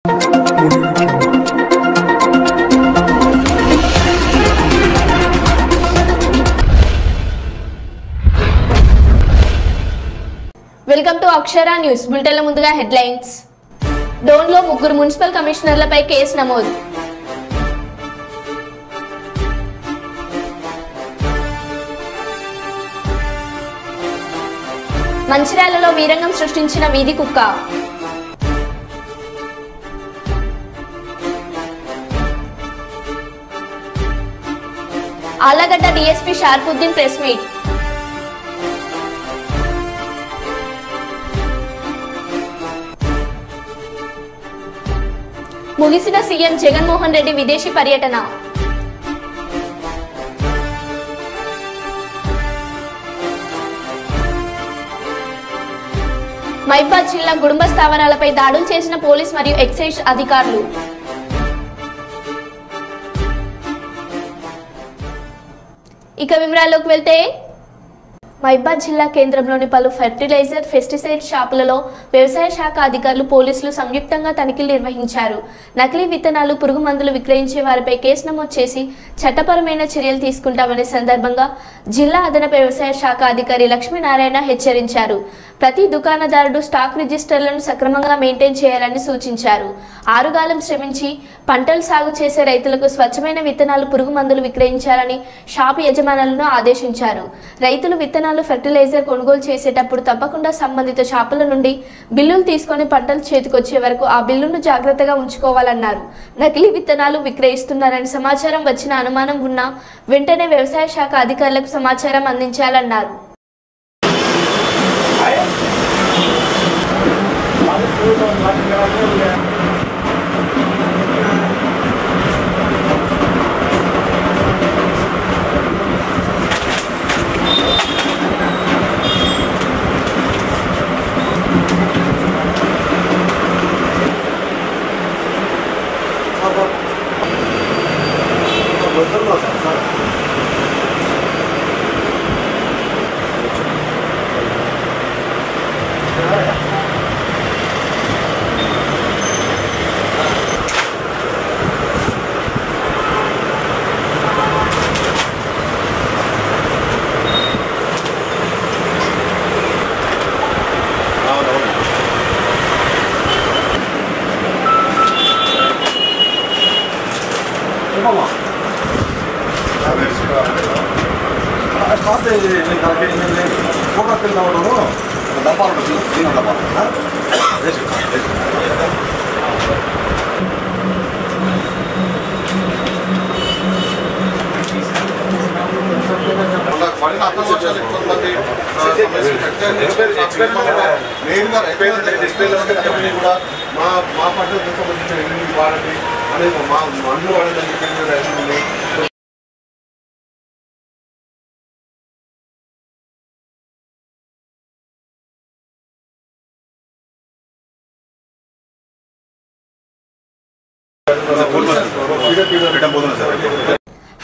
Welcome to Akshara news బులెటిన్ల ముందుగా headlines. డోన్లో 3 మున్సిపల్ కమిషనర్లపై కేసు నమోదు. మంచిర్యాలలో వీరంగం సృష్టించిన వీధి కుక్క. Allagadda DSP Sharfuddin press meet. ముగిసిన సీఎం జగన్మోహన్ రెడ్డి విదేశీ పర్యటన. మహబూబాబాద్ జిల్లా కుటుంబ స్థావరాలపై దాడులు చేసిన పోలీస్ మరియు ఎక్సైజ్ అధికారులు. ఇక వివరాల్లోకి వెళ్తే మహబూబాబాద్ జిల్లా కేంద్రంలోని పలు ఫెర్టిలైజర్ పెస్టిసైడ్ షాపులలో వ్యవసాయ శాఖ అధికారులు పోలీసులు సంయుక్తంగా తనిఖీలు నిర్వహించారు. నకిలీ విత్తనాలు పురుగు మందులు విక్రయించే వారిపై కేసు నమోదు చేసి చట్టపరమైన చర్యలు తీసుకుంటామనే సందర్భంగా జిల్లా అదనపు వ్యవసాయ శాఖ అధికారి లక్ష్మీనారాయణ హెచ్చరించారు. ప్రతి దుకాణదారుడు స్టాక్ రిజిస్టర్లను సక్రమంగా మెయింటైన్ చేయాలని సూచించారు. ఆరుగాలం శ్రమించి పంటలు సాగు చేసే రైతులకు స్వచ్ఛమైన విత్తనాలు పురుగు మందులు విక్రయించాలని షాపు యజమానులను ఆదేశించారు. రైతులు విత్తనాలు ఫెర్టిలైజర్ కొనుగోలు చేసేటప్పుడు తప్పకుండా సంబంధిత షాపుల నుండి బిల్లులు తీసుకొని పంటలు చేతికొచ్చే వరకు ఆ బిల్లును జాగ్రత్తగా ఉంచుకోవాలన్నారు. నకిలీ విత్తనాలు విక్రయిస్తున్నారని సమాచారం వచ్చిన అనుమానం ఉన్నా వెంటనే వ్యవసాయ శాఖ అధికారులకు సమాచారం అందించాలన్నారు. మా పంటలకు సంబంధించిన ఎన్ని వాడండి అనేది మా మందులు వాడని చెప్పి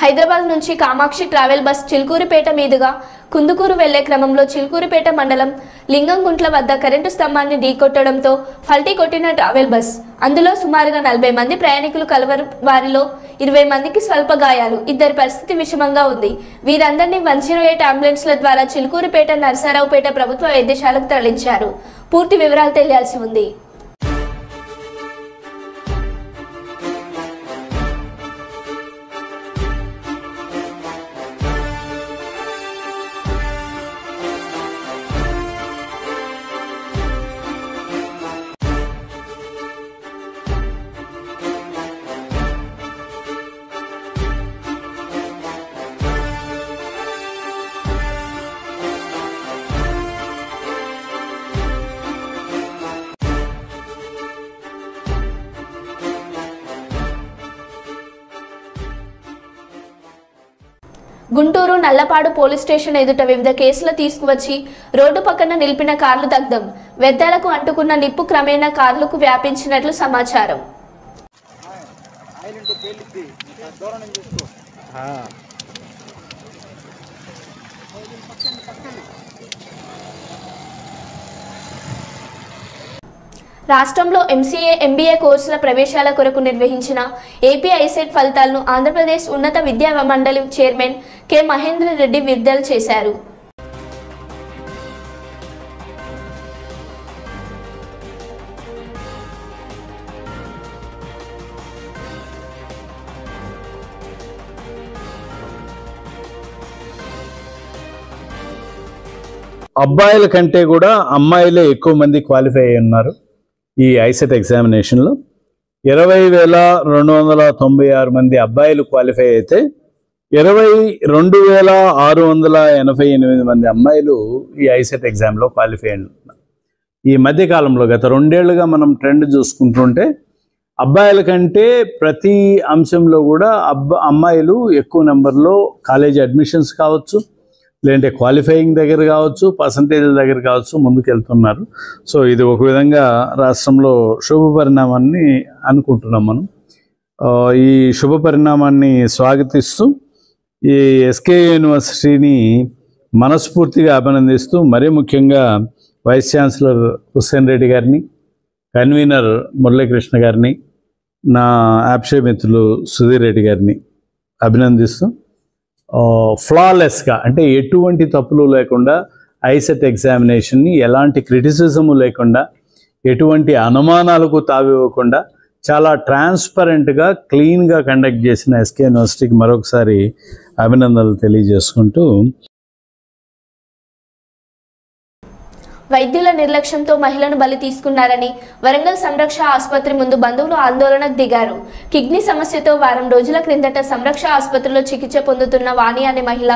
హైదరాబాద్ నుంచి కామాక్షి ట్రావెల్ బస్ చిలుకూరుపేట మీదుగా కుందుకూరు వెళ్లే క్రమంలో చిలుకూరుపేట మండలం లింగంగుంట్ల వద్ద కరెంటు స్తంభాన్ని ఢీకొట్టడంతో ఫల్టీ కొట్టిన ట్రావెల్ బస్. అందులో సుమారుగా 40 మంది ప్రయాణికులు కలవరు. వారిలో 20 మందికి స్వల్ప గాయాలు. ఇద్దరి పరిస్థితి విషమంగా ఉంది. వీరందరినీ 108 అంబులెన్స్ల ద్వారా చిలుకూరుపేట నరసరావుపేట ప్రభుత్వ వైద్యశాలకు తరలించారు. పూర్తి వివరాలు తెలియాల్సి ఉంది. గుంటూరు నల్లపాడు పోలీస్ స్టేషన్ ఎదుట వివిధ కేసులు తీసుకువచ్చి రోడ్డు పక్కన నిలిపిన కార్లు దగ్ధం. వ్యర్థాలకు అంటుకున్న నిప్పు క్రమేణా కార్లకు వ్యాపించినట్లు సమాచారం. రాష్ట్రంలో ఎంసీఏ ఎంబీఏ కోర్సుల ప్రవేశాల కొరకు నిర్వహించిన ఏపీ ఐసెట్ ఫలితాలను ఆంధ్రప్రదేశ్ ఉన్నత విద్యా మండలి చైర్మన్ కె మహేందర్ రెడ్డి విడుదల చేశారు. అబ్బాయిల కంటే కూడా అమ్మాయిలే ఎక్కువ మంది క్వాలిఫై అయి ఉన్నారు ఈ ఐసెట్ ఎగ్జామినేషన్లో. 20,296 మంది అబ్బాయిలు క్వాలిఫై అయితే 22,688 మంది అమ్మాయిలు ఈ ఐసెట్ ఎగ్జామ్లో క్వాలిఫై అయి ఉన్నారు. ఈ మధ్యకాలంలో గత 2 ఏళ్లుగా మనం ట్రెండ్ చూసుకుంటుంటే అబ్బాయిల కంటే ప్రతి అంశంలో కూడా అమ్మాయిలు ఎక్కువ నెంబర్లో కాలేజీ అడ్మిషన్స్ కావచ్చు, లేదంటే క్వాలిఫైయింగ్ దగ్గర కావచ్చు, పర్సంటేజ్ల దగ్గర కావచ్చు ముందుకెళ్తున్నారు. సో ఇది ఒక విధంగా రాష్ట్రంలో శుభ పరిణామాన్ని అనుకుంటున్నాం మనం. ఈ శుభ పరిణామాన్ని స్వాగతిస్తూ ఈ ఎస్కే యూనివర్సిటీని మనస్ఫూర్తిగా అభినందిస్తూ, మరీ ముఖ్యంగా వైస్ ఛాన్సలర్ హుస్సేన్ రెడ్డి గారిని, కన్వీనర్ మురళీకృష్ణ గారిని, నా యాప్షే మిత్రులు సుధీర్ రెడ్డి గారిని అభినందిస్తూ ఫ్లాలెస్గా అంటే ఎటువంటి తప్పులు లేకుండా ఐసెట్ ఎగ్జామినేషన్ని ఎలాంటి క్రిటిసిజము లేకుండా, ఎటువంటి అనుమానాలకు తావివ్వకుండా చాలా ట్రాన్స్పరెంట్గా క్లీన్గా కండక్ట్ చేసిన ఎస్కే యూనివర్సిటీకి మరొకసారి అభినందనలు తెలియజేసుకుంటూ, వైద్యుల నిర్లక్ష్యంతో మహిళను బలి తీసుకున్నారని వరంగల్ సంరక్ష ఆసుపత్రి ముందు బంధువులు ఆందోళనకు దిగారు. కిడ్నీ సమస్యతో వారం రోజుల క్రిందట సంరక్ష ఆసుపత్రిలో చికిత్స పొందుతున్న వాణి అనే మహిళ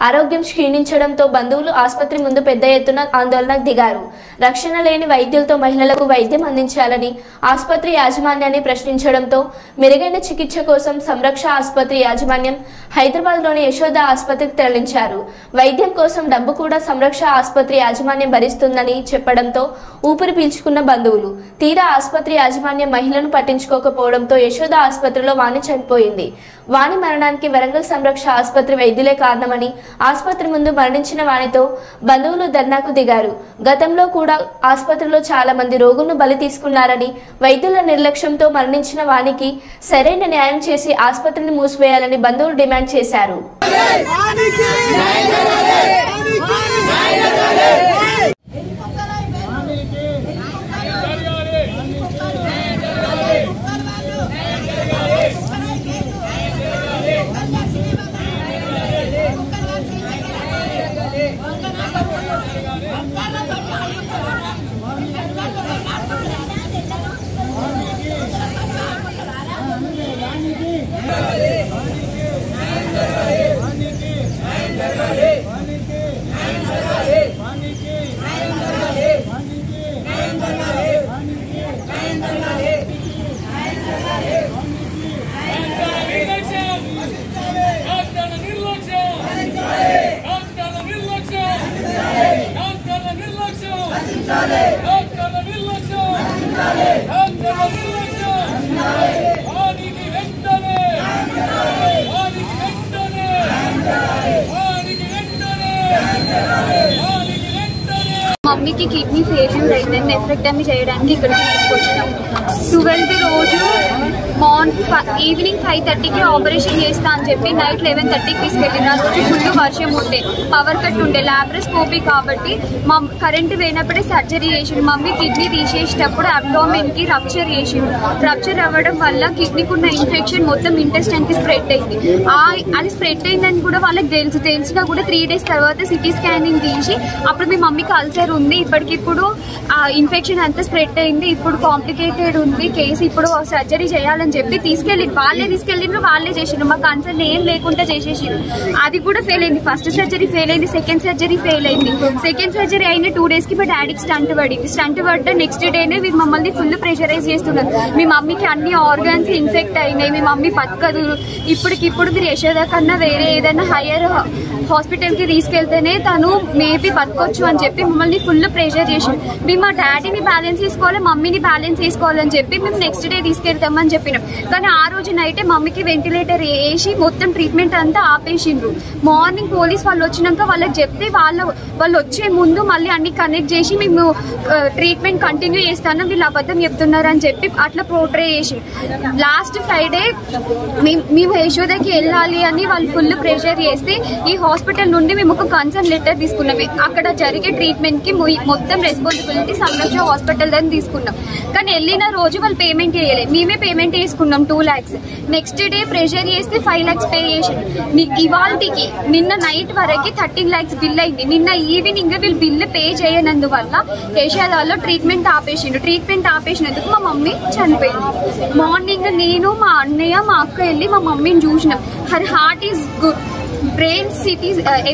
ఆరోగ్యం క్షీణించడంతో బంధువులు ఆసుపత్రి ముందు పెద్ద ఎత్తున ఆందోళనకు దిగారు. రక్షణ లేని వైద్యులతో మహిళలకు వైద్యం అందించాలని ఆసుపత్రి యాజమాన్యాన్ని ప్రశ్నించడంతో మెరుగైన చికిత్స కోసం సంరక్ష ఆసుపత్రి యాజమాన్యం హైదరాబాద్లోని యశోద ఆసుపత్రికి తరలించారు. వైద్యం కోసం డబ్బు కూడా సంరక్ష ఆసుపత్రి యాజమాన్యం భరిస్తుందని చెప్పడంతో ఊపిరి పీల్చుకున్న బంధువులు. తీరా ఆసుపత్రి యాజమాన్యం మహిళను పట్టించుకోకపోవడంతో యశోద ఆసుపత్రిలో వాణి చనిపోయింది. వాణి మరణానికి వరంగల్ సంరక్ష ఆసుపత్రి వైద్యులే కారణమని, ఆసుపత్రి ముందు మరణించిన వాణితో బంధువులు ధర్నాకు దిగారు. గతంలో కూడా ఆసుపత్రిలో చాలా మంది రోగులను బలి తీసుకున్నారని, వైద్యుల నిర్లక్ష్యంతో మరణించిన వాణికి సరైన న్యాయం చేసి ఆసుపత్రిని మూసివేయాలని బంధువులు డిమాండ్ చేశారు. మమ్మీకి కిడ్నీ ఫెయిల్యూర్ అయితే నెఫ్రెక్టమీ చేయడానికి ఇక్కడికి తీసుకొచ్చినాం. 12th రోజు ఈవినింగ్ 5:30కి ఆపరేషన్ చేస్తా అని చెప్పి నైట్ 11:30కి తీసుకెళ్ళిన. ఆ రోజు ఫుల్ వర్షం ఉండే, పవర్ కట్ ఉండే, లాప్రోస్కోపీ కాబట్టి మా కరెంట్ పోయినప్పుడే సర్జరీ చేసిండు. మమ్మీ కిడ్నీ తీసేసేటప్పుడు అబ్డామిన్ కి రప్చర్ చేసిండు. రప్చర్ అవ్వడం వల్ల కిడ్నీకి ఉన్న ఇన్ఫెక్షన్ మొత్తం ఇంటెస్టైన్ కి స్ప్రెడ్ అయింది. అది స్ప్రెడ్ అయిందని కూడా వాళ్ళకి తెలిసినా కూడా 3 days తర్వాత సిటీ స్కానింగ్ తీసి అప్పుడు మీ మమ్మీకి అల్సర్ ఉంది, ఇప్పటికిప్పుడు ఆ ఇన్ఫెక్షన్ అంతా స్ప్రెడ్ అయింది, ఇప్పుడు కాంప్లికేటెడ్ ఉంది కేసు, ఇప్పుడు సర్జరీ చేయాలని చెప్పి వాళ్ళే తీసుకెళ్ళిండ్రు, వాళ్ళే చేసిండ్రు. మా కన్సర్న్ ఏం లేకుండా చేసేసిండ్రు. అది కూడా ఫెయిల్ అయింది. ఫస్ట్ సర్జరీ ఫెయిల్ అయింది, సెకండ్ సర్జరీ ఫెయిల్ అయింది. సెకండ్ సర్జరీ అయిన 2 days కి మా డాడీకి స్టంట్ పడింది. స్టంట్ పడ్డ నెక్స్ట్ డేనే వీళ్ళు మమ్మల్ని ఫుల్ ప్రెషరైజ్ చేస్తున్నారు. మీ మమ్మీకి అన్ని ఆర్గాన్స్ ఇన్ఫెక్ట్ అయినాయి, మీ మమ్మీ బతకదు, ఇప్పటికిప్పుడు మీరు యశోద కన్నా వేరే ఏదైనా హైయర్ హాస్పిటల్ కి తీసుకెళ్తేనే తను మేబీ బతకొచ్చు అని చెప్పి మమ్మల్ని ఫుల్ ప్రెషర్ చేసి, మేము మా డాడీని బ్యాలెన్స్ చేసుకోవాలి, మమ్మీని బ్యాలెన్స్ చేసుకోవాలని చెప్పి మేము నెక్స్ట్ డే తీసుకెళ్తామని చెప్పినాం. చేయించుకున్నాం. కానీ ఆ రోజు నైటే మమ్మీకి వెంటిలేటర్ వేసి మొత్తం ట్రీట్మెంట్ అంతా ఆపేసిండ్రు. మార్నింగ్ పోలీస్ వాళ్ళు వచ్చినాక వాళ్ళకి చెప్తే వాళ్ళు వచ్చే ముందు మళ్ళీ అన్ని కనెక్ట్ చేసి మేము ట్రీట్మెంట్ కంటిన్యూ చేస్తాను, వీళ్ళు అబద్ధం చెప్తున్నారని చెప్పి అట్లా పోర్ట్రే చేసి లాస్ట్ ఫ్రైడే మేము యశోదకి వెళ్ళాలి అని వాళ్ళు ఫుల్ ప్రెషర్ చేస్తే ఈ హాస్పిటల్ నుండి మేము ఒక కన్సర్న్ లెటర్ తీసుకున్నాం. అక్కడ జరిగే ట్రీట్మెంట్ కి మొత్తం రెస్పాన్సిబిలిటీ సంరక్ష హాస్పిటల్ అని తీసుకున్నాం. కానీ వెళ్ళిన రోజు వాళ్ళు పేమెంట్ చేయలేదు, మేమే పేమెంట్ చేసుకున్నాం 2 lakhs. నెక్స్ట్ డే ప్రెషర్ చేస్తే 5 lakhs పే చేసి ఇవాళకి నిన్న నైట్ వరకు 13 lakhs బిల్ అయింది. నిన్న ఈవినింగ్ వీళ్ళు బిల్లు పే చేయనందువల్ల యశోదాలో ట్రీట్మెంట్ ఆపేసిండు. ట్రీట్మెంట్ ఆపేసినందుకు మా మమ్మీ చనిపోయింది. మార్నింగ్ నేను మా అన్నయ్య మా అక్క వెళ్ళి మా మమ్మీని చూసినాం. Her heart is good, brain city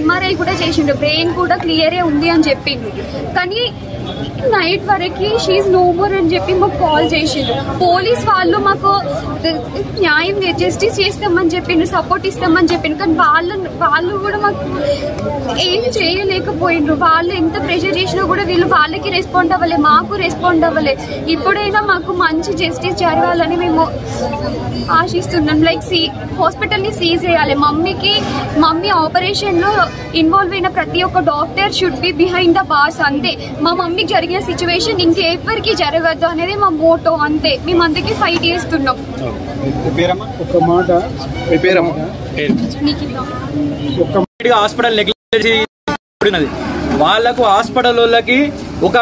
MRI కూడా చేసిండు, బ్రెయిన్ కూడా క్లియరే ఉంది అని చెప్పిండు. కానీ నైట్ వరకు షీఈ్ నో మోర్ అని చెప్పి మాకు కాల్ చేసిండు. పోలీస్ వాళ్ళు మాకు న్యాయం జస్టిస్ చేస్తామని చెప్పిండు, సపోర్ట్ ఇస్తామని చెప్పిండు. కానీ వాళ్ళు కూడా మాకు ఏం చేయలేకపోయిండ్రు. వాళ్ళు ఎంత ప్రెషర్ చేసినా కూడా వీళ్ళు వాళ్ళకి రెస్పాండ్ అవ్వలే, మాకు రెస్పాండ్ అవ్వలే. ఇప్పుడైనా మాకు మంచి జస్టిస్ జరగాలని మేము ఆశిస్తున్నాం. లైక్ హాస్పిటల్ ని సీజ్ చేయాలి. మమ్మీ ఆపరేషన్ లో ఇన్వాల్వ్ అయిన ప్రతి ఒక్క doctor should be behind the bars. అంతే, మా మమ్మీకి జరిగిన సిచ్యువేషన్ ఇంకెవరికి జరగద్దు అనేది మా మోటో. అంతే, మేము అందుకే ఫైట్ చేస్తున్నాం. హాస్పిటల్ నెగ్లెక్ట్ వాళ్ళకు హాస్పిటల్ వాళ్ళకి ఒక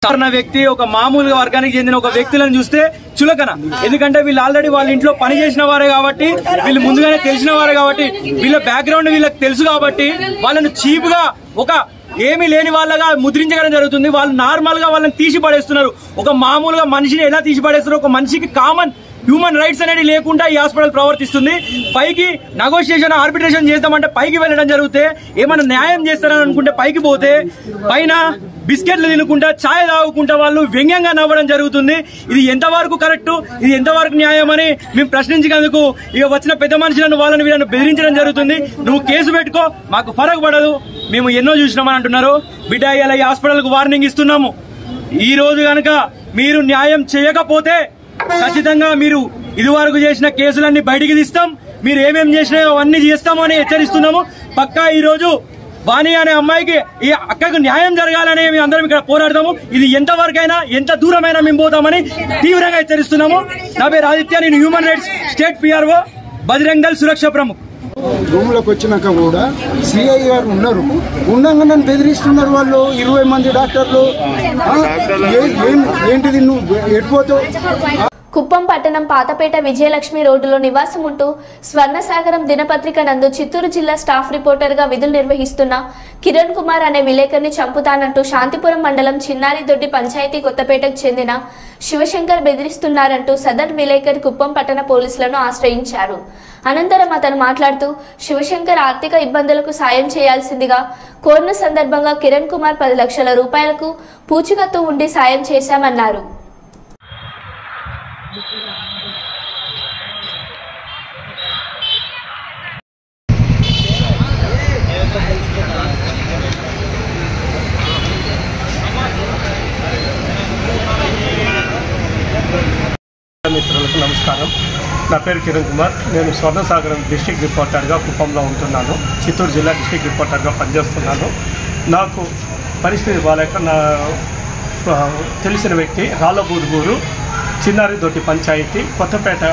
సాధారణ వ్యక్తి, ఒక మామూలుగా వర్గానికి చెందిన ఒక వ్యక్తులను చూస్తే చులకన. ఎందుకంటే వీళ్ళు ఆల్రెడీ వాళ్ళ ఇంట్లో పని చేసిన వారే కాబట్టి, వీళ్ళు ముందుగానే తెలిసిన వారే కాబట్టి, వీళ్ళ బ్యాక్గ్రౌండ్ వీళ్ళకి తెలుసు కాబట్టి వాళ్ళను చీప్ గా ఒక ఏమీ లేని వాళ్ళగా ముద్రించడం జరుగుతుంది. వాళ్ళు నార్మల్ గా వాళ్ళని తీసి పడేస్తున్నారు. ఒక మామూలుగా మనిషిని ఎలా తీసి పడేస్తారు, ఒక మనిషికి కామన్ హ్యూమన్ రైట్స్ అనేది లేకుండా ఈ హాస్పిటల్ ప్రవర్తిస్తుంది. పైకి నెగోషియేషన్ ఆర్బిట్రేషన్ చేద్దామంటే పైకి వెళ్ళడం జరిగితే, ఏమైనా న్యాయం చేస్తారని అనుకుంటే పైకి పోతే పైన బిస్కెట్లు తినుకుంటా ఛాయ్ తాగుకుంటా వాళ్ళు వ్యంగ్యంగా నవ్వడం జరుగుతుంది. ఇది ఎంతవరకు కరెక్ట్, ఇది ఎంతవరకు న్యాయం అని మేము ప్రశ్నించినందుకు ఇక వచ్చిన పెద్ద మనుషులను వాళ్ళని వీళ్ళని బెదిరించడం జరుగుతుంది. నువ్వు కేసు పెట్టుకో, మాకు ఫరక్ పడదు, మేము ఎన్నో చూసినామని అంటున్నారు. బిడ్డ, ఇలా ఈ హాస్పిటల్ కు వార్నింగ్ ఇస్తున్నాము. ఈ రోజు కనుక మీరు న్యాయం చేయకపోతే ఖచ్చితంగా మీరు ఇదివరకు చేసిన కేసులన్నీ బయటికి తీస్తాం, మీరు ఏమేం చేసినాయో అవన్నీ చేస్తామని హెచ్చరిస్తున్నాము. పక్కా ఈ రోజు వాణి అనే అమ్మాయికి, ఈ అక్కకు న్యాయం జరగాలని మేము అందరం ఇక్కడ పోరాడతాము. ఇది ఎంతవరకైనా ఎంత దూరమైనా మేము పోతామని తీవ్రంగా హెచ్చరిస్తున్నాము. నా పేరు ఆదిత్య, నేను human rights state PRO, Bajrang Dal Suraksha Pramukh. రూమ్లోకి వచ్చినాక కూడా సిఐ గారు ఉన్నారు, ఉండగా నన్ను బెదిరిస్తున్నారు వాళ్ళు 20 మంది డాక్టర్లు. ఏంటిది, నువ్వు ఎటుపోతావు? కుప్పం పట్టణం పాతపేట విజయలక్ష్మి రోడ్డులో నివాసం ఉంటూ స్వర్ణసాగరం దినపత్రిక నందు చిత్తూరు జిల్లా స్టాఫ్ రిపోర్టర్గా విధులు నిర్వహిస్తున్న కిరణ్ కుమార్ అనే విలేకరిని చంపుతానంటూ శాంతిపురం మండలం చిన్నారిదొడ్డి పంచాయతీ కొత్తపేటకు చెందిన శివశంకర్ బెదిరిస్తున్నారంటూ సదర్ విలేకరి కుప్పం పట్టణ పోలీసులను ఆశ్రయించారు. అనంతరం అతను మాట్లాడుతూ శివశంకర్ ఆర్థిక ఇబ్బందులకు సాయం చేయాల్సిందిగా కోరిన సందర్భంగా కిరణ్ కుమార్ 10 లక్షల రూపాయలకు పూచికత్తు ఉండి సాయం చేశామన్నారు. మిత్రులకు నమస్కారం. నా పేరు కిరణ్ కుమార్. నేను స్వర్ణసాగరం డిస్ట్రిక్ట్ రిపోర్టర్గా కుప్పంలో ఉంటున్నాను. చిత్తూరు జిల్లా డిస్ట్రిక్ట్ రిపోర్టర్గా పనిచేస్తున్నాను. నాకు పరిస్థితి బాలేక నా తెలిసిన వ్యక్తి రాళ్ళబూదుగూరు చిన్నారిదొడ్డి పంచాయతీ కొత్తపేట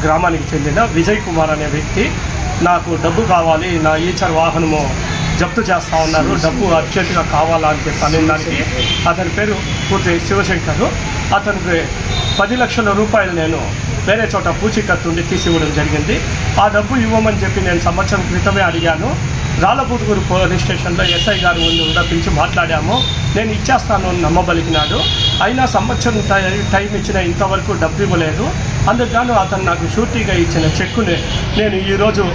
గ్రామానికి చెందిన విజయ్ కుమార్ అనే వ్యక్తి నాకు డబ్బు కావాలి, నా ఈచర్ వాహనము జప్తు చేస్తూ ఉన్నారు, డబ్బు అర్జెంటుగా కావాలా అని చెప్పి అనేదానికి అతని పేరు పూర్తి శివశంకర్. అతనికి 10 లక్షల రూపాయలు నేను వేరే చోట పూచికత్తుండి తీసివ్వడం జరిగింది. ఆ డబ్బు ఇవ్వమని చెప్పి నేను సంవత్సరం క్రితమే అడిగాను. రాళ్ళబూదుగూరు పోలీస్ స్టేషన్లో SI గారు కూడా పిలిచి మాట్లాడాము. నేను ఇచ్చేస్తాను అని నమ్మబలికినాడు. అయినా సంవత్సరం టైం ఇచ్చిన ఇంతవరకు డబ్బు ఇవ్వలేదు. అందుకు అతను నాకు షూరిటీగా ఇచ్చిన చెక్కుని నేను ఈరోజు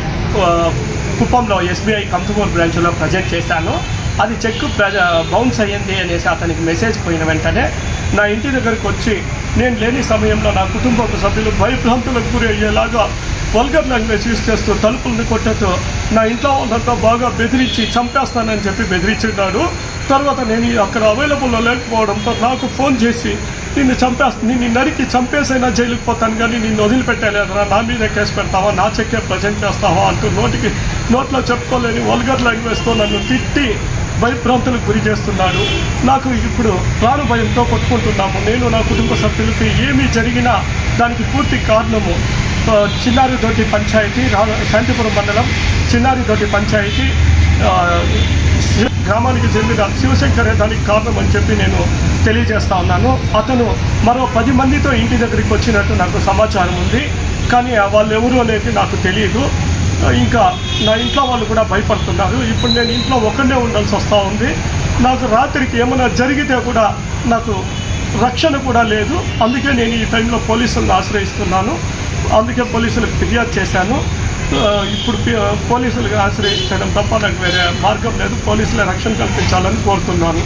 కుప్పంలో SBI కంతుమూరు బ్రాంచ్లో ప్రజెంట్ చేశాను. అది చెక్కు బౌన్స్ అయ్యింది అనేసి అతనికి మెసేజ్ పోయిన వెంటనే నా ఇంటి దగ్గరకు వచ్చి నేను లేని సమయంలో నా కుటుంబ సభ్యులు భయభ్రాంతులకు గురి అయ్యేలాగా వల్గర్ లాంగ్వేజ్ యూజ్ చేస్తూ తలుపులను కొట్టేస్తూ నా ఇంట్లో వాళ్ళంతా బాగా బెదిరించి చంపేస్తానని చెప్పి బెదిరించున్నాడు. తర్వాత నేను అక్కడ అవైలబుల్లో లేకపోవడంతో నాకు ఫోన్ చేసి నిన్ను చంపేస్తుంది, నిన్ను నరికి చంపేసైనా జైలుకి పోతాను కానీ నిన్ను వదిలిపెట్టలేదురా, నా మీదే కేసు పెడతావా, నా చెక్కే ప్రజెంట్ చేస్తావా అంటూ నోట్లో చెప్పుకోలేని వల్గర్ లాంగ్వేజ్తో నన్ను తిట్టి భయభ్రాంతులకు గురి చేస్తున్నాడు. నాకు ఇప్పుడు ప్రాణ భయంతో కొట్టుకుంటున్నాము. నేను నా కుటుంబ సభ్యులకి ఏమీ జరిగినా దానికి పూర్తి కారణము చిన్నారిదొడ్డి పంచాయతీ, శాంతిపురం మండలం చిన్నారిదొడ్డి పంచాయతీ గ్రామానికి చెందిన శివశంకరే దానికి కారణం అని చెప్పి నేను తెలియజేస్తా ఉన్నాను. అతను మరో 10 మందితో ఇంటి దగ్గరికి వచ్చినట్టు నాకు సమాచారం ఉంది, కానీ వాళ్ళు ఎవరు అనేది నాకు తెలియదు. ఇంకా నా ఇంట్లో వాళ్ళు కూడా భయపడుతున్నారు. ఇప్పుడు నేను ఇంట్లో ఒక్కడే ఉండాల్సి వస్తూ ఉంది. నాకు రాత్రికి ఏమైనా జరిగితే కూడా నాకు రక్షణ కూడా లేదు. అందుకే నేను ఈ టైంలో పోలీసులను ఆశ్రయిస్తున్నాను. అందుకే పోలీసులకు ఫిర్యాదు చేశాను. ఇప్పుడు పోలీసులకు ఆశ్రయించడం తప్ప నాకు వేరే మార్గం లేదు. పోలీసుల రక్షణ కల్పించాలని కోరుతున్నాను.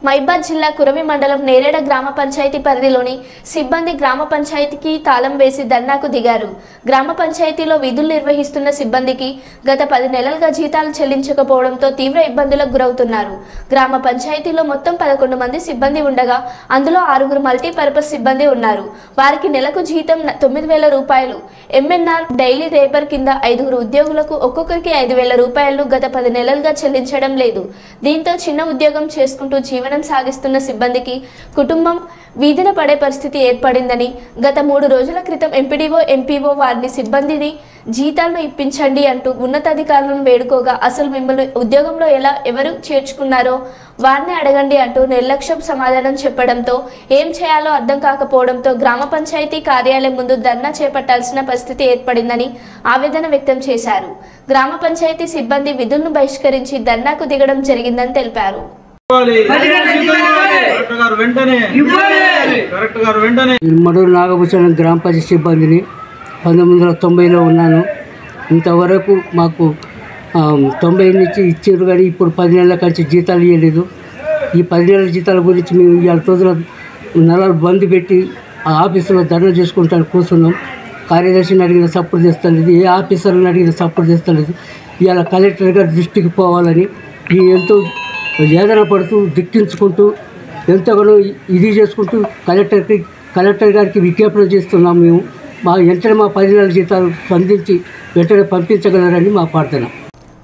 మైబాద్ జిల్లా కురవి మండలం నేరేడ గ్రామ పంచాయతీ పరిధిలోని సిబ్బంది గ్రామ పంచాయతీకి తాళం వేసి ధర్నాకు దిగారు. గ్రామ పంచాయతీలో విధులు నిర్వహిస్తున్న సిబ్బందికి గత 10 నెలలుగా జీతాలు చెల్లించకపోవడంతో తీవ్ర ఇబ్బందులకు గురవుతున్నారు. గ్రామ పంచాయతీలో మొత్తం 11 మంది సిబ్బంది ఉండగా అందులో 6 మల్టీపర్పస్ సిబ్బంది ఉన్నారు. వారికి నెలకు జీతం 9,000 రూపాయలు. ఎంఎన్ఆర్ డైలీ లేబర్ కింద 5 ఉద్యోగులకు ఒక్కొక్కరికి 5,000 రూపాయలు గత 10 నెలలుగా చెల్లించడం లేదు. దీంతో చిన్న ఉద్యోగం చేసుకుంటూ జీవనం సాగిస్తున్న సిబ్బందికి కుటుంబం వీధిన పడే పరిస్థితి ఏర్పడిందని గత 3 రోజుల క్రితం ఎంపీడీఓ ఎంపీఓ వారిని సిబ్బందిని జీతాలను ఇప్పించండి అంటూ ఉన్నతాధికారులను వేడుకోగా అసలు మిమ్మల్ని ఉద్యోగంలో ఎవరు చేర్చుకున్నారో వారిని అడగండి అంటూ నిర్లక్ష్యం సమాధానం చెప్పడంతో ఏం చేయాలో అర్థం కాకపోవడంతో గ్రామ పంచాయతీ కార్యాలయం ముందు ధర్నా చేపట్టాల్సిన పరిస్థితి ఏర్పడిందని ఆవేదన వ్యక్తం చేశారు. గ్రామ పంచాయతీ సిబ్బంది విధులను బహిష్కరించి ధర్నాకు దిగడం జరిగిందని తెలిపారు. మడూరు నాగభూషణం గ్రామ పంచాయతీ సిబ్బందిని 1990లో ఉన్నాను. ఇంతవరకు మాకు 90 నుంచి ఇచ్చారు, కానీ ఇప్పుడు 10 నెలల కంచి జీతాలు ఇవ్వలేదు. ఈ 10 నెలల జీతాల గురించి మేము ఇవాళ రోజుల నెలలు బంద్ పెట్టి ఆ ఆఫీసులో ధర్నా చేసుకుంటాను కూర్చున్నాం. కార్యదర్శిని అడిగిన సపోర్ట్ చేస్తలేదు, ఏ ఆఫీసర్ని అడిగిన సపోర్ట్ చేస్తలేదు. ఇవాళ కలెక్టర్ గారి దృష్టికి పోవాలని ఎంతో వేదన పడుతూ దిక్కించుకుంటూ ఎంతగానో ఇది చేసుకుంటూ కలెక్టర్ గారికి విజ్ఞాపన చేస్తున్నాం. మేము వెంటనే మా 10 నెలల జీతాలు స్పందించి వెంటనే పంపించగలరని మా ప్రార్థన.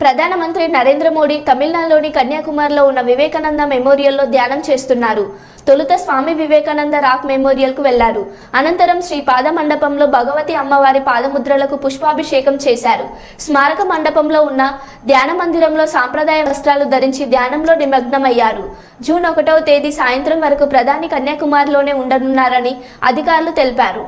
ప్రధానమంత్రి నరేంద్ర మోడీ తమిళనాడులోని కన్యాకుమారిలో ఉన్న వివేకానంద మెమోరియల్లో ధ్యానం చేస్తున్నారు. తొలుత స్వామి వివేకానంద రాక్ మెమోరియల్కు వెళ్లారు. అనంతరం శ్రీ పాద మండపంలో భగవతి అమ్మవారి పాదముద్రలకు పుష్పాభిషేకం చేశారు. స్మారక మండపంలో ఉన్న ధ్యాన మందిరంలో సాంప్రదాయ వస్త్రాలు ధరించి ధ్యానంలో నిమగ్నమయ్యారు. జూన్ 1వ తేదీ సాయంత్రం వరకు ప్రధాని కన్యాకుమారిలోనే ఉండనున్నారని అధికారులు తెలిపారు.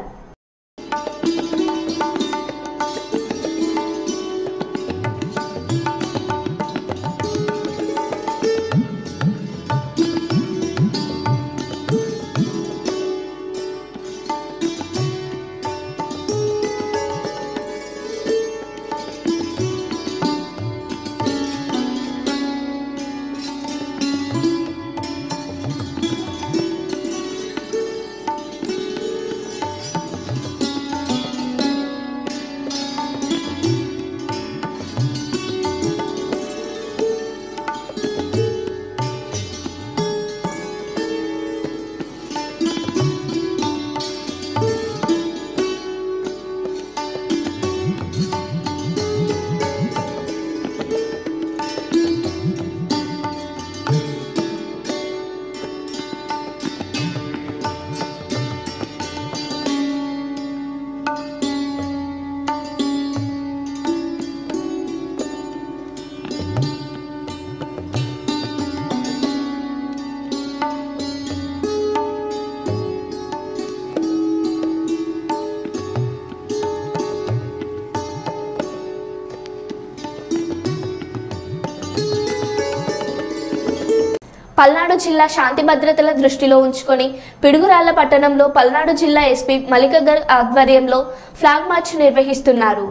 పల్నాడు జిల్లా శాంతి భద్రతల దృష్టిలో ఉంచుకొని పిడుగురాళ్ల పట్టణంలో పల్నాడు జిల్లా ఎస్పీ మలికగర్ ఆధ్వర్యంలో ఫ్లాగ్ మార్చ్ నిర్వహిస్తున్నారు.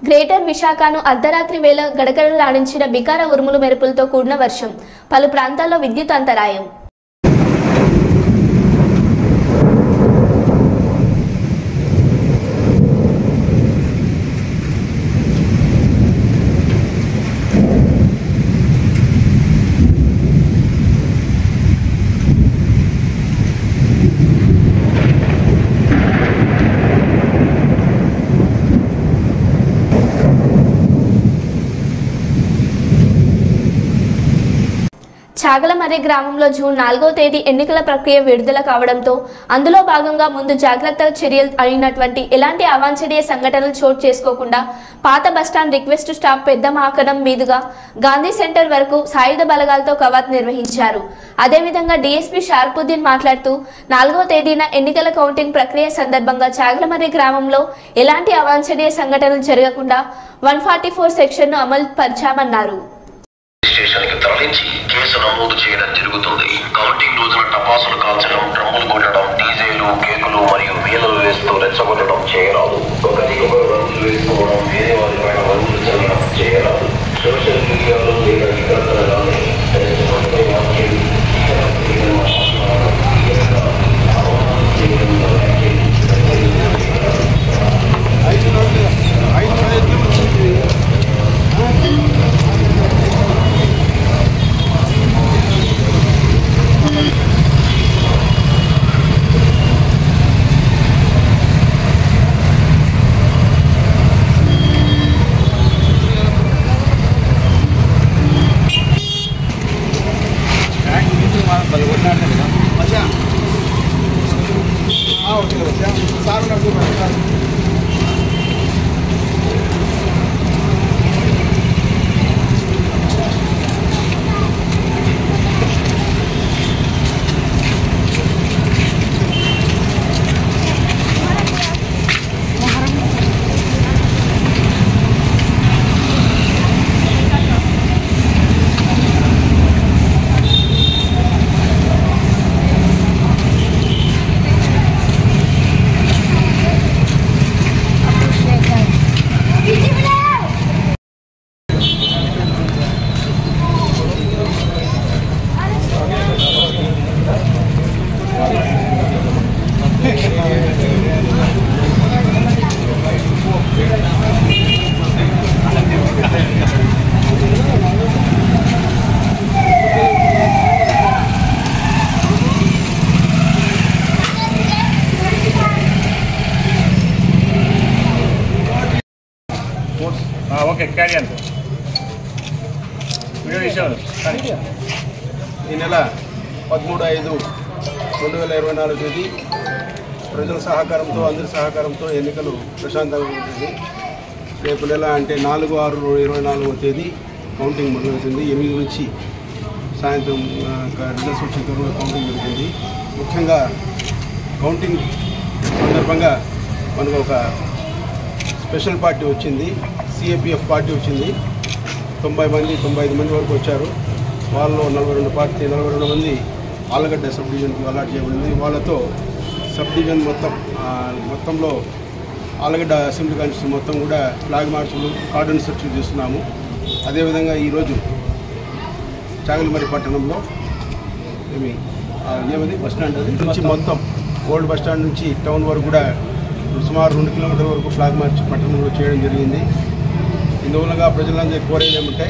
గ్రేటర్ విశాఖను అర్ధరాత్రి వేళ గడగడలాడించిన బికార ఉరుములు మెరుపులతో కూడిన వర్షం. పలు ప్రాంతాల్లో విద్యుత్ అంతరాయం. చాగలమర్రి గ్రామంలో జూన్ 4వ తేదీ ఎన్నికల ప్రక్రియ విడుదల కావడంతో అందులో భాగంగా ముందు జాగ్రత్త చర్యలు అయినటువంటి ఎలాంటి అవాంఛనీయ సంఘటనలు చోటు చేసుకోకుండా పాత బస్టాండ్ రిక్వెస్ట్ స్టాప్ పెద్ద మాకడం మీదుగా గాంధీ సెంటర్ వరకు సాయుధ బలగాలతో కవాతు నిర్వహించారు. అదేవిధంగా డీఎస్పీ షార్పుద్దీన్ మాట్లాడుతూ 4వ తేదీన ఎన్నికల కౌంటింగ్ ప్రక్రియ సందర్భంగా చాగలమర్రి గ్రామంలో ఎలాంటి అవాంఛనీయ సంఘటనలు జరగకుండా 144 సెక్షన్ను అమలు పరిచామన్నారు. స్టేషన్కి తరలించి కేసు నమోదు చేయడం జరుగుతుంది. కౌంటింగ్ రోజున టపాసులు కాల్చడం, డ్రమ్ములు కొట్టడం, డీజేలు, కేకులు మరియు వీలలు వేస్తూ రెచ్చగొట్టడం చేయరాదు. ఒకరికొకరు రంగులు వేసుకోవడం, వేరే వారి పైన రంగులు చల్లడం చేయరాదు. సోషల్ మీడియాలో లేదా ఇతరత్ర కానీ ఈ నెల 13/5/2024 తేదీ ప్రజల సహకారంతో అందరి సహకారంతో ఎన్నికలు ప్రశాంతంగా ఉంటుంది. రేపు నెల అంటే 4/6/24 తేదీ కౌంటింగ్ మొదలవుతుంది. 8 నుంచి సాయంత్రం రిజల్ట్స్ వచ్చిన తర్వాత కౌంటింగ్ జరుగుతుంది. ముఖ్యంగా కౌంటింగ్ సందర్భంగా మనకు ఒక స్పెషల్ పార్టీ వచ్చింది, సిఏపిఎఫ్ పార్టీ వచ్చింది. 95 మంది వరకు వచ్చారు. వాళ్ళలో 42 మంది ఆలగడ్డ సబ్ డివిజన్కి అలాట్ చేయబడింది. వాళ్ళతో సబ్ డివిజన్ మొత్తంలో ఆలగడ్డ అసెంబ్లీ కాన్స్టిట్యూన్సీ మొత్తం కూడా ఫ్లాగ్ మార్చులు, కార్డన్ సెర్చ్లు చేస్తున్నాము. అదేవిధంగా ఈరోజు చాగలమర్రి పట్టణంలో బస్టాండ్ నుంచి మొత్తం ఓల్డ్ బస్టాండ్ నుంచి టౌన్ వరకు కూడా సుమారు 2 కిలోమీటర్ల వరకు ఫ్లాగ్ మార్చ్ పట్టణంలో చేయడం జరిగింది. ఇందువలన ప్రజలందరూ కోరేది ఏమంటే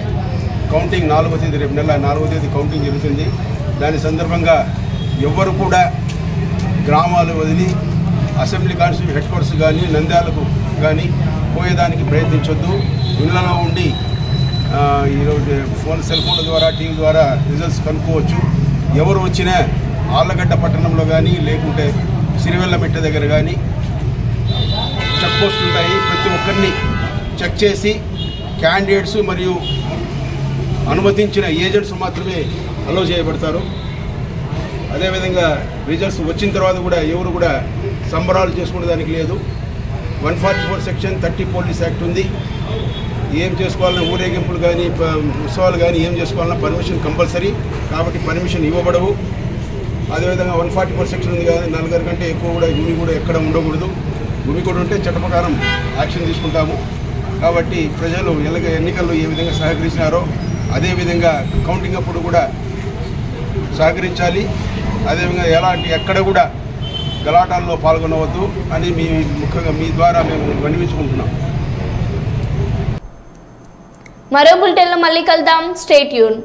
కౌంటింగ్ 4వ తేదీ రేపు నెల 4వ తేదీ కౌంటింగ్ జరుగుతుంది. దాని సందర్భంగా ఎవ్వరు కూడా గ్రామాలు వదిలి అసెంబ్లీ కాన్స్టిట్యూన్సీ హెడ్ క్వార్టర్స్ కానీ నంద్యాలకు కానీ పోయేదానికి ప్రయత్నించొద్దు. ఇళ్లలో ఉండి ఈరోజు సెల్ ఫోన్ల ద్వారా టీవీ ద్వారా రిజల్ట్స్ కనుక్కోవచ్చు. ఎవరు వచ్చినా ఆళ్ళగడ్డ పట్టణంలో కానీ లేకుంటే సిరివెల్లమెట్ట దగ్గర కానీ చెక్ పోస్టులు ఉంటాయి. ప్రతి ఒక్కరిని చెక్ చేసి క్యాండిడేట్స్ మరియు అనుమతించిన ఏజెంట్స్ మాత్రమే అలో చేయబడతారు. అదేవిధంగా రిజల్ట్స్ వచ్చిన తర్వాత కూడా ఎవరు కూడా సంబరాలు చేసుకునే దానికి లేదు. 144 సెక్షన్ 30 పోలీస్ యాక్ట్ ఉంది. ఏం చేసుకోవాలన్నా ఊరేగింపులు కానీ ఉత్సవాలు కానీ ఏం చేసుకోవాలన్నా పర్మిషన్ కంపల్సరీ, కాబట్టి పర్మిషన్ ఇవ్వబడవు. అదేవిధంగా 144 సెక్షన్ ఉంది కానీ 4 కంటే ఎక్కువ కూడా భూమి కూడా ఎక్కడ ఉండకూడదు. భూమి కూడా ఉంటే చట్ట ప్రకారం యాక్షన్ తీసుకుంటాము. కాబట్టి ప్రజలు ఎన్నికల్లో ఏ విధంగా సహకరించినారో అదేవిధంగా కౌంటింగ్ అప్పుడు కూడా సహకరించాలి. అదేవిధంగా ఎక్కడ కూడా గలాటాల్లో పాల్గొనవద్దు అని ముఖ్యంగా మీ ద్వారా మేము విన్నవించుకుంటున్నాం. మరో బులెటిన్లో మళ్ళీ కలుద్దాం. Stay tune.